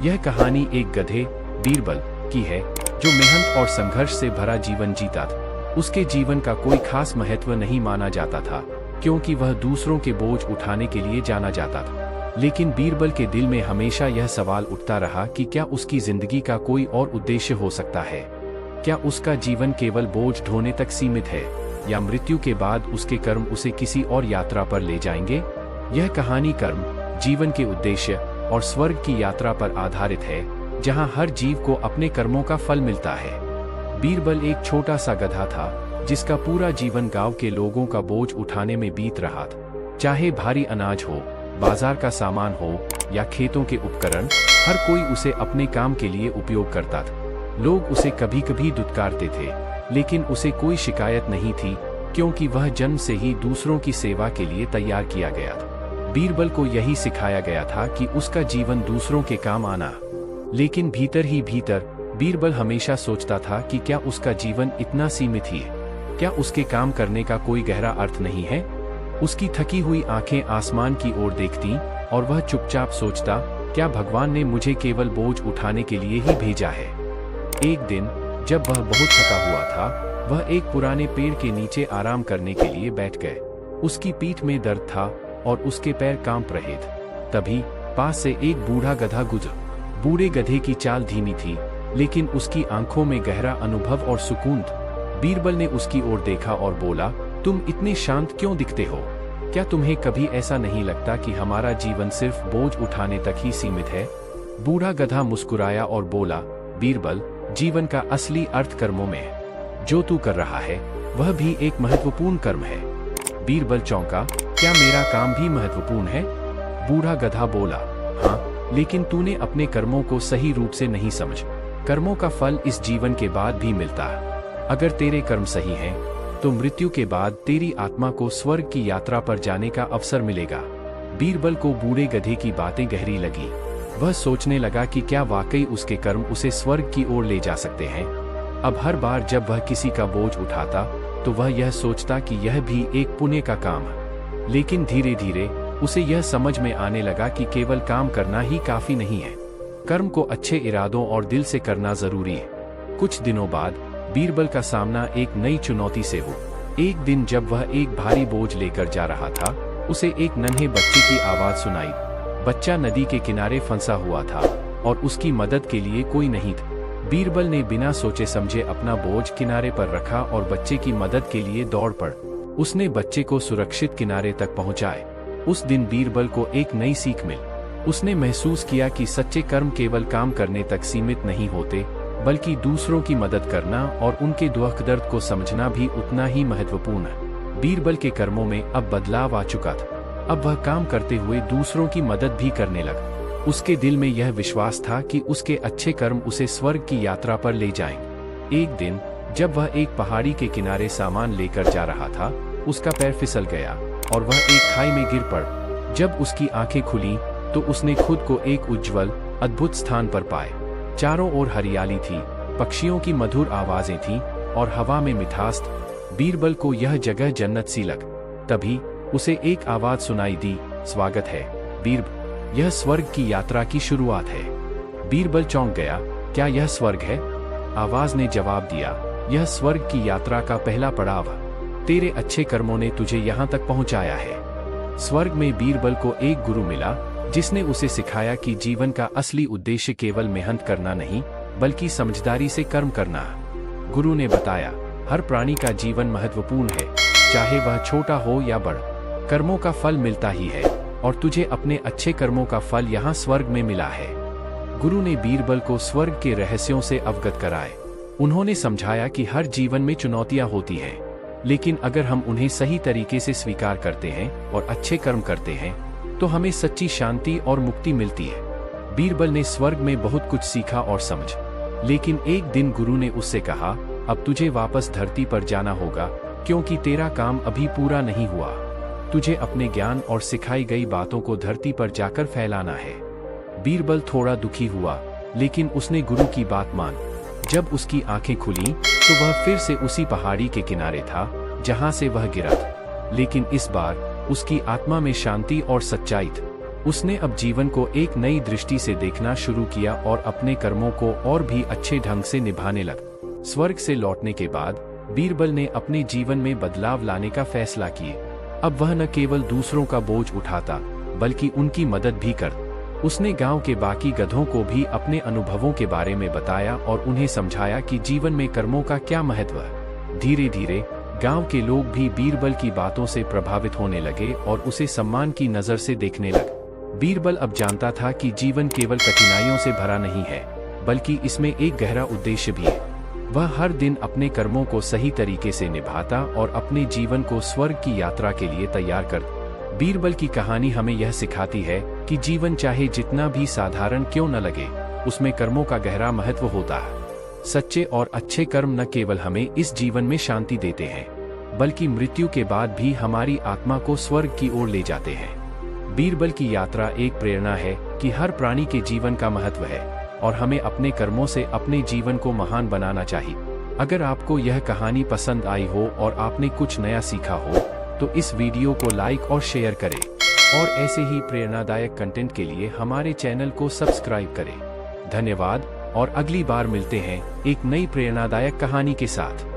यह कहानी एक गधे बीरबल की है जो मेहनत और संघर्ष से भरा जीवन जीता था। उसके जीवन का कोई खास महत्व नहीं माना जाता था क्योंकि वह दूसरों के बोझ उठाने के लिए जाना जाता था। लेकिन बीरबल के दिल में हमेशा यह सवाल उठता रहा कि क्या उसकी जिंदगी का कोई और उद्देश्य हो सकता है। क्या उसका जीवन केवल बोझ ढोने तक सीमित है या मृत्यु के बाद उसके कर्म उसे किसी और यात्रा पर ले जाएंगे। यह कहानी कर्म, जीवन के उद्देश्य और स्वर्ग की यात्रा पर आधारित है जहां हर जीव को अपने कर्मों का फल मिलता है। बीरबल एक छोटा सा गधा था जिसका पूरा जीवन गांव के लोगों का बोझ उठाने में बीत रहा था। चाहे भारी अनाज हो, बाजार का सामान हो या खेतों के उपकरण, हर कोई उसे अपने काम के लिए उपयोग करता था। लोग उसे कभी कभी दुत्कारते थे लेकिन उसे कोई शिकायत नहीं थी क्योंकि वह जन्म से ही दूसरों की सेवा के लिए तैयार किया गया था। बीरबल को यही सिखाया गया था कि उसका जीवन दूसरों के काम आना। लेकिन भीतर ही भीतर बीरबल हमेशा सोचता था कि क्या उसका जीवन इतना सीमित ही है, क्या उसके काम करने का कोई गहरा अर्थ नहीं है। उसकी थकी हुई आंखें आसमान की ओर देखती और वह चुपचाप सोचता, क्या भगवान ने मुझे केवल बोझ उठाने के लिए ही भेजा है। एक दिन जब वह बहुत थका हुआ था, वह एक पुराने पेड़ के नीचे आराम करने के लिए बैठ गए। उसकी पीठ में दर्द था और उसके पैर कांप रहे थे। तभी पास से एक बूढ़ा गधा गुजरा। बूढ़े गधे की चाल धीमी थी लेकिन उसकी आंखों में गहरा अनुभव और सुकून था। बीरबल ने उसकी ओर देखा और बोला, तुम इतने शांत क्यों दिखते हो? क्या तुम्हें कभी ऐसा नहीं लगता कि हमारा जीवन सिर्फ बोझ उठाने तक ही सीमित है? बूढ़ा गधा मुस्कुराया और बोला, बीरबल, जीवन का असली अर्थ कर्मों में है। जो तू कर रहा है वह भी एक महत्वपूर्ण कर्म है। बीरबल चौंका, क्या मेरा काम भी महत्वपूर्ण है? बूढ़ा गधा बोला, हाँ, लेकिन तूने अपने कर्मों को सही रूप से नहीं समझ। कर्मों का फल इस जीवन के बाद भी मिलता है। अगर तेरे कर्म सही हैं, तो मृत्यु के बाद तेरी आत्मा को स्वर्ग की यात्रा पर जाने का अवसर मिलेगा। बीरबल को बूढ़े गधे की बातें गहरी लगी। वह सोचने लगा कि क्या वाकई उसके कर्म उसे स्वर्ग की ओर ले जा सकते हैं। अब हर बार जब वह किसी का बोझ उठाता तो वह यह सोचता कि यह भी एक पुण्य का काम है। लेकिन धीरे धीरे उसे यह समझ में आने लगा कि केवल काम करना ही काफी नहीं है। कर्म को अच्छे इरादों और दिल से करना जरूरी है। कुछ दिनों बाद बीरबल का सामना एक नई चुनौती से हुआ। एक दिन जब वह एक भारी बोझ लेकर जा रहा था, उसे एक नन्हे बच्चे की आवाज सुनाई। बच्चा नदी के किनारे फंसा हुआ था और उसकी मदद के लिए कोई नहीं था। बीरबल ने बिना सोचे समझे अपना बोझ किनारे पर रखा और बच्चे की मदद के लिए दौड़ पड़ा। उसने बच्चे को सुरक्षित किनारे तक पहुंचाए। उस दिन बीरबल को एक नई सीख मिली। उसने महसूस किया कि सच्चे कर्म केवल काम करने तक सीमित नहीं होते, बल्कि दूसरों की मदद करना और उनके दुख दर्द को समझना भी उतना ही महत्वपूर्ण है। बीरबल के कर्मों में अब बदलाव आ चुका था। अब वह काम करते हुए दूसरों की मदद भी करने लगा। उसके दिल में यह विश्वास था कि उसके अच्छे कर्म उसे स्वर्ग की यात्रा पर ले जाएंगे। एक दिन जब वह एक पहाड़ी के किनारे सामान लेकर जा रहा था, उसका पैर फिसल गया और वह एक खाई में गिर पड़ा। जब उसकी आंखें खुली तो उसने खुद को एक उज्जवल, अद्भुत स्थान पर पाया। चारों ओर हरियाली थी, पक्षियों की मधुर आवाजें थीं और हवा में मिठास थी। बीरबल को यह जगह जन्नत सी लगी। तभी उसे एक आवाज सुनाई दी, स्वागत है बीरबल, यह स्वर्ग की यात्रा की शुरुआत है। बीरबल चौंक गया, क्या यह स्वर्ग है? आवाज ने जवाब दिया, यह स्वर्ग की यात्रा का पहला पड़ाव है। तेरे अच्छे कर्मों ने तुझे यहाँ तक पहुँचाया है। स्वर्ग में बीरबल को एक गुरु मिला जिसने उसे सिखाया कि जीवन का असली उद्देश्य केवल मेहनत करना नहीं, बल्कि समझदारी से कर्म करना है। गुरु ने बताया, हर प्राणी का जीवन महत्वपूर्ण है, चाहे वह छोटा हो या बड़ा। कर्मों का फल मिलता ही है और तुझे अपने अच्छे कर्मों का फल यहाँ स्वर्ग में मिला है। गुरु ने बीरबल को स्वर्ग के रहस्यों से अवगत कराए। उन्होंने समझाया कि हर जीवन में चुनौतियाँ होती हैं, लेकिन अगर हम उन्हें सही तरीके से स्वीकार करते हैं और अच्छे कर्म करते हैं तो हमें सच्ची शांति और मुक्ति मिलती है। बीरबल ने स्वर्ग में बहुत कुछ सीखा और समझ। लेकिन एक दिन गुरु ने उससे कहा, अब तुझे वापस धरती पर जाना होगा क्योंकि तेरा काम अभी पूरा नहीं हुआ। तुझे अपने ज्ञान और सिखाई गई बातों को धरती पर जाकर फैलाना है। बीरबल थोड़ा दुखी हुआ, लेकिन उसने गुरु की बात मान। जब उसकी आंखें खुली तो वह फिर से उसी पहाड़ी के किनारे था जहां से वह गिरा था। लेकिन इस बार उसकी आत्मा में शांति और सच्चाई थी। उसने अब जीवन को एक नई दृष्टि से देखना शुरू किया और अपने कर्मों को और भी अच्छे ढंग से निभाने लगा। स्वर्ग से लौटने के बाद बीरबल ने अपने जीवन में बदलाव लाने का फैसला किए। अब वह न केवल दूसरों का बोझ उठाता बल्कि उनकी मदद भी करता। उसने गांव के बाकी गधों को भी अपने अनुभवों के बारे में बताया और उन्हें समझाया कि जीवन में कर्मों का क्या महत्व है। धीरे धीरे गांव के लोग भी बीरबल की बातों से प्रभावित होने लगे और उसे सम्मान की नजर से देखने लगे। बीरबल अब जानता था कि जीवन केवल कठिनाइयों से भरा नहीं है, बल्कि इसमें एक गहरा उद्देश्य भी है। वह हर दिन अपने कर्मों को सही तरीके से निभाता और अपने जीवन को स्वर्ग की यात्रा के लिए तैयार करता। बीरबल की कहानी हमें यह सिखाती है कि जीवन चाहे जितना भी साधारण क्यों न लगे, उसमें कर्मों का गहरा महत्व होता है। सच्चे और अच्छे कर्म न केवल हमें इस जीवन में शांति देते हैं, बल्कि मृत्यु के बाद भी हमारी आत्मा को स्वर्ग की ओर ले जाते हैं। बीरबल की यात्रा एक प्रेरणा है कि हर प्राणी के जीवन का महत्व है और हमें अपने कर्मों से अपने जीवन को महान बनाना चाहिए। अगर आपको यह कहानी पसंद आई हो और आपने कुछ नया सीखा हो तो इस वीडियो को लाइक और शेयर करें और ऐसे ही प्रेरणादायक कंटेंट के लिए हमारे चैनल को सब्सक्राइब करें। धन्यवाद और अगली बार मिलते हैं एक नई प्रेरणादायक कहानी के साथ।